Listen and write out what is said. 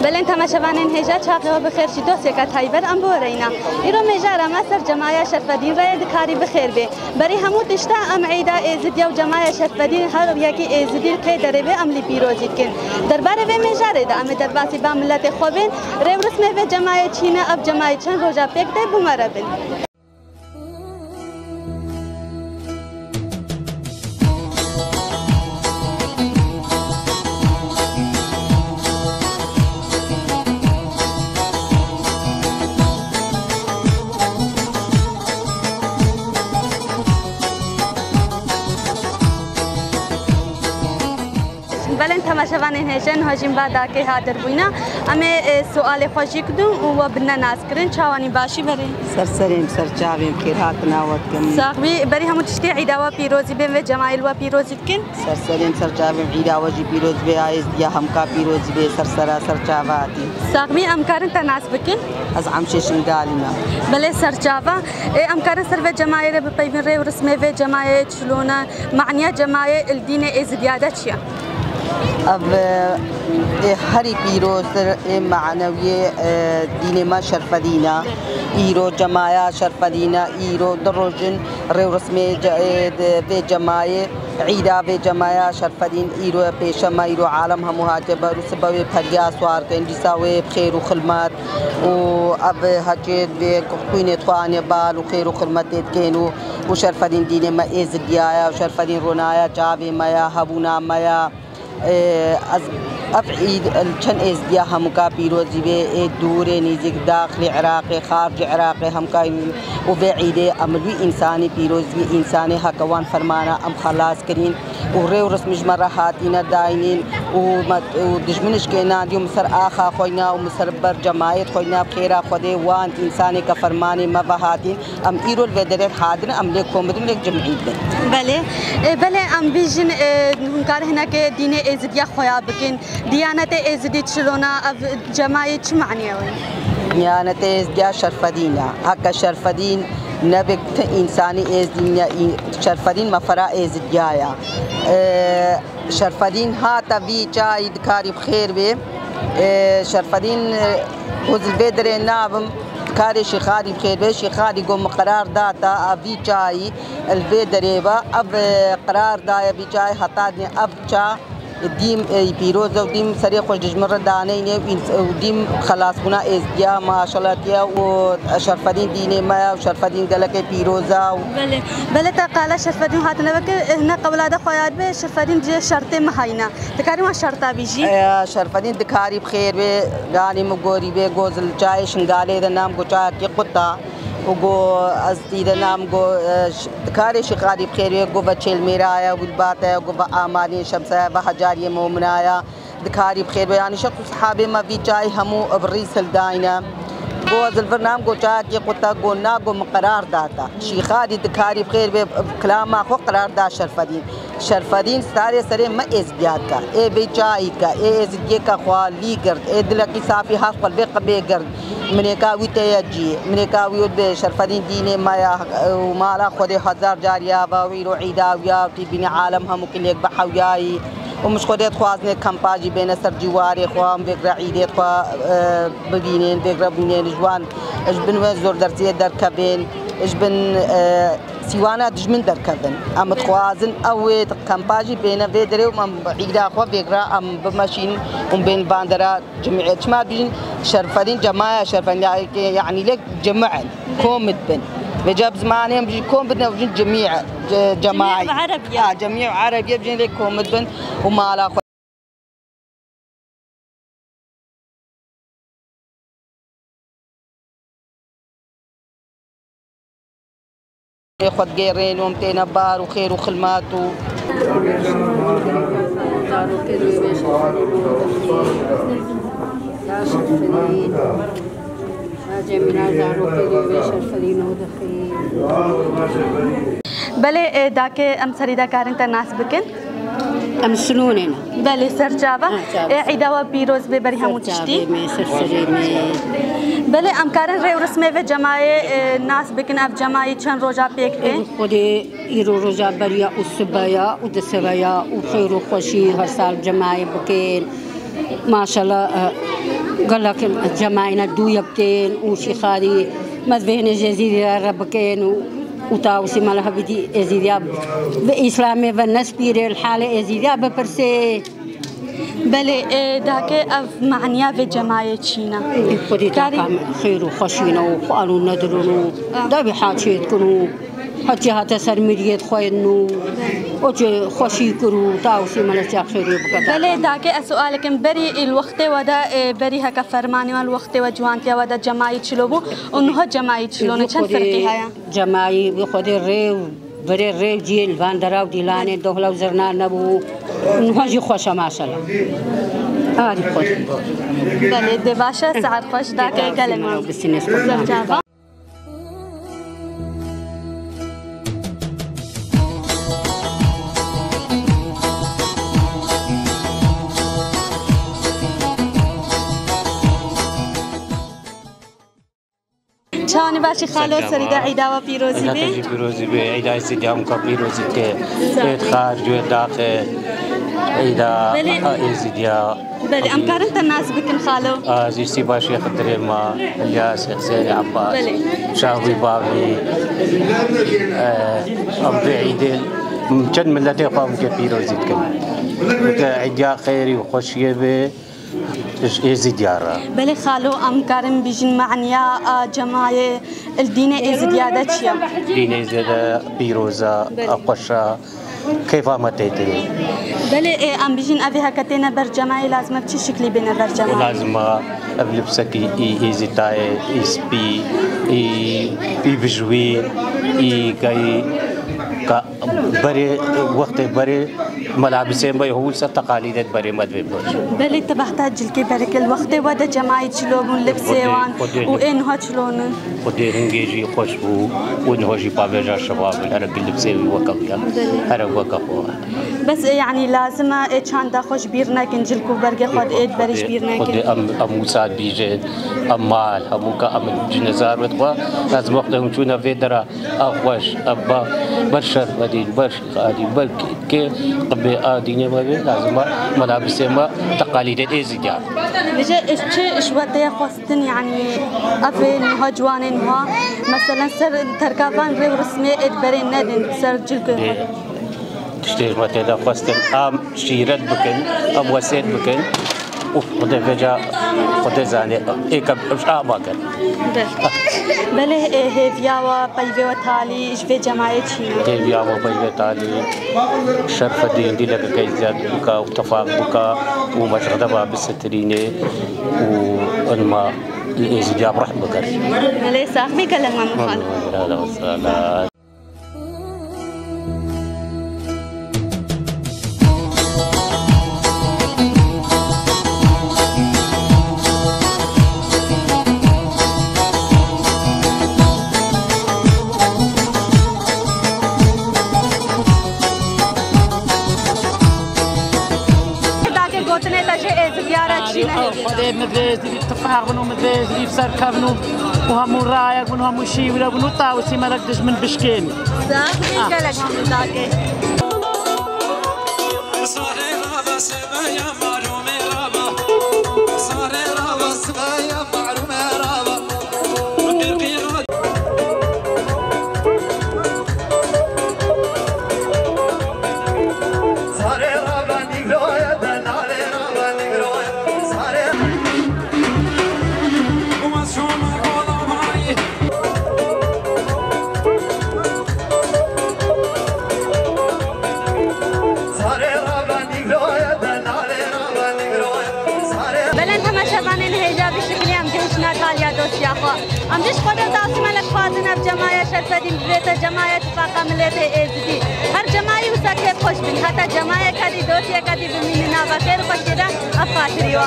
بله تماشاوانین هجا چاقه بخیر شی دوست که تایبر ام بورینا ایرو مجارا مصر جماعه شرفدین رای دکاری بخیر به بری همو تشتا ام عیدا ازدی و جماعه شرفدین هر یکی ازدی که دربه عملی پیروزی کن درباره و مجاره دا ام درباسی با ملت خوبن رو رسمه و جماعه چینه اب جماعه چن روزا پک ده بومره بن بله تماشاوانین هجن هاجیم بعد که حاضر بودن اما سوال خوشی کدوم و بنا ناز کردن چوانی باشی بری سرسریم سرچاویم که هات ناوت کن ساقبی بری همون تشتی عیدا و پیروزی بیم و جماعیل و پیروزی کن سرسریم سرچاویم عیدا و جی پیروز به آیز یا همکا پیروزی به سرسرا سرچاواتی ساقبی امکارن تناس بکن از عمششین قالینا بله سرچاوا امکارن سر و جماعیل به پیون ری و رسمه و جماعیل چلونا معنی جماعیل الدین ازدیاده چیه اب هری پیروز معنوی دین ما شرفدینا ایرو جماعه شرفدینا ایرو دروجن رو رسمه به جماعه عیدا به جماعه شرفدین ایرو پیشما ایرو عالم هم مهاجب رسبه پریا سوار کن دیساوی بخیر و خدمات و اب حجید به کوینه توانه بال و خیر و خدمت کنو و شرفدین دین ما ازدیایا و شرفدین رونایا جاوی مایا هبونا مایا از افعید چند ازدیا همکا پیروزی به دور نیزک داخل عراق خارج عراق همکا و بعید عملی انسانی پیروزی انسانی حقوان فرمانا ام خلاص کرین و ریو رسمش مرحاتینا داینین و دشمنش که نادی مصر آخا خوینا و مصر بر جماعت خوینا بخیرا خوده وان انسانی که فرمانی مباهاتین ام ایرو الودرت حاضر ام لیکم بدون لیک جمعید بله بله ام بیجن همکار هنا که دین ازدیا خویا بکن دیانت ازدی چلونا جماعی چه معنی وی؟ دیانت ازدیا شرفدینا حق شرفدین نبکت انسانی ازدیا شرفدین مفرا ازدیایا شرفدین ها تبی چای دکاری بخیر به شرفدین وزل بدر نابم کاری شخادی بخیر به شخادی قم قرار داتا ابی چای البدر اب قرار دایا بی چای حتادنی اب چا دیم پیروز و دیم سری خوش دجمر دانه نه و دیم خلاص بنا ازدیا ماشاءالله و شرفدین دین ما و شرفدین گلک پیروزا بله بله تقال شرفدین هات نبکه هنا قبل خویاد به شرفدین جه شرط مهینا تکاری ما شرطا بیجی شرفدین دکاری بخیر به گانی مگوری به گوزل چای شنگاله نام گوچا کی قطا وگو از دید نام گو کاری شقادی بخیری گو بچل میرایا و الباتا گو آمالی شمسه و حجاری مومنایا دکاری بخیر بیانی شخص صحابه ما بی جای همو ابریس الداینا گو از البرنامه گو چا کی قطع گو نا گو مقرار داتا شیخادی دکاری بخیر به کلام خو قرار دا شرفدین سارے سرے ما ازدیاد کا اے بی چای کا اے ازدیے کا خوالی گرد اے دل کی صافی حق قلبی قبی گرد منکاوی تیجی منکاوی به شرفدین دین ما مالا خود هزار جاریا و ویرو عیداویا تی بین عالم هم کلی بحویای و مش خودت خوازنه کمپاجی بین سر جواری خوام بگرا عیدت خوا ببینین بگرا بینین جوان اش بن زور درسی در کبین اش بن سیوانا دجمن در کبن ام خوازن او کمپاجی بین بدر و ام عیدا خوا بگرا ام بمشین ام بین باندرا جمعیت ما بین شرفدين جماعة شرفدين يعني لك جماعة كومد بن بجاب زمانهم بيجي كوم بدنا وجن جميع جماعي عربية جميع عربية بيجي لك كومد بن وما لا خد غيرين ومتين بار وخير وخلمات بله داك ام سريدا كارن تناس بكن ام سنونين بله سر جابا عيدا و بيروز ببري همو تشتي بله ام كارن ري رسمه و جماعه ناس بكن اف جماعه چند روزا بيكته خودي يرو روزا بريا وسبايا ودسبايا وخير وخوشي هر سال جماعه بكين ما شاء الله قال لك جماعنا دو يبكين وشي خالي ما بين جزيرة ربكين وتاوسي مالها بدي ازيديا بإسلامي بالناس بير الحالة ازيديا ببرسي بله داکه اف معنیا و جماعت چینا خودی تاکم خیر و خوشینا و قانون ندارونو دبی حاجت کنو حتی هات سر میریت خوینو و چه خوشی کرو تاوسی مالها خیری بکتا بله داکه سؤالكم بري الوقت ودا بري هكا فرماني والوقت وجوانتي ودا جماعت شلوبو انها جماعت شلونه چند فرقی هيا جماعي بخودي ريو بري ريو جيل فان دراو ديلانه دوهلا وزرنا نبو نهاجي خوشا ما شاء الله هادي خوش بله دباشا سعد خوش داکه کلمه بالسنس كلها چانی باشی خالو سریدا عیدا و پیروزی به پیروزی به عیدا سیدام کا پیروزی که ایت خارج و داخل عیدا ازدیا بله امکارن تناس بکن خالو از سی باشی خطر ما الیاس حسین عباس شاوی باوی ام بعیدل چند ملت قوم که پیروزی کن که عیدا خیری و خوشیه به ازدیارا بله خالو امکارن بیشن معنیا جماعه الدين ازدیاده چیا دین ازدیاده پیروزا اقشا كيف عملتي؟ بله ام بیشن اوی هکتینا بر جماعه لازم بچه شکلی بینه بر جماعه لازم بلبسك ايزيتاي اسبي اي بجوي اي كاي بري وقت بري ملابسين بي هو تقاليد بري مدوي بوش بله تبحتاج الكي برك الوقت ودا جماعه شلون لبسوان وانها شلون وديرنجي خوشبو ونهوجي بابجا شباب هرق لبسوي وكاويا هرق وكاو بس يعني لازم اتشان خوش بيرنك انجلكو برقي خد ايد بريش بيرنك ام مساعد بيجي ام مال هموكا ام جنزار وتقوا لازم وقتهم شونا فيدرا اخوش ابا برشر بدين برش قادي كي قبي ديني ما لازم ملابس ما تقاليد ازدياد بيجي ايش ودي خاصتن يعني افين هجوانين ها مثلا سر تركابان ريو رسمي اد برين ندن سر جلكو تشتري مثلا خاصتن ام شيرت بكن ام وسيد بكن وخد فجأة خد زاني إيك مش أباكر بله هفيا وبيبي وتالي إيش في جماعة شيء هفيا وبيبي تالي شرف الدين دي لك كيزات بكا وتفاق بكا ومشغدة بالسترينة وإنما الإزدياب رح بكر بله صاحبي كلمة مخالف هلا وسهلا خدای مدرسه دی اتفاق بنو مدرسه دی بسر کبنو و همون رای بنو همون شیوه بنو تاوسی ملک دشمن بشکن. صاحب کلک هم داکه. امجش خودم داوسی ملک فاضن اب جماعه شرفدین بریت جماعه اتفاقا ملیت ازدی هر جماعه وساکه خوش بین حتی جماعه کدی دوسیه کدی بمیننا و خیر خوش کده افاتریوا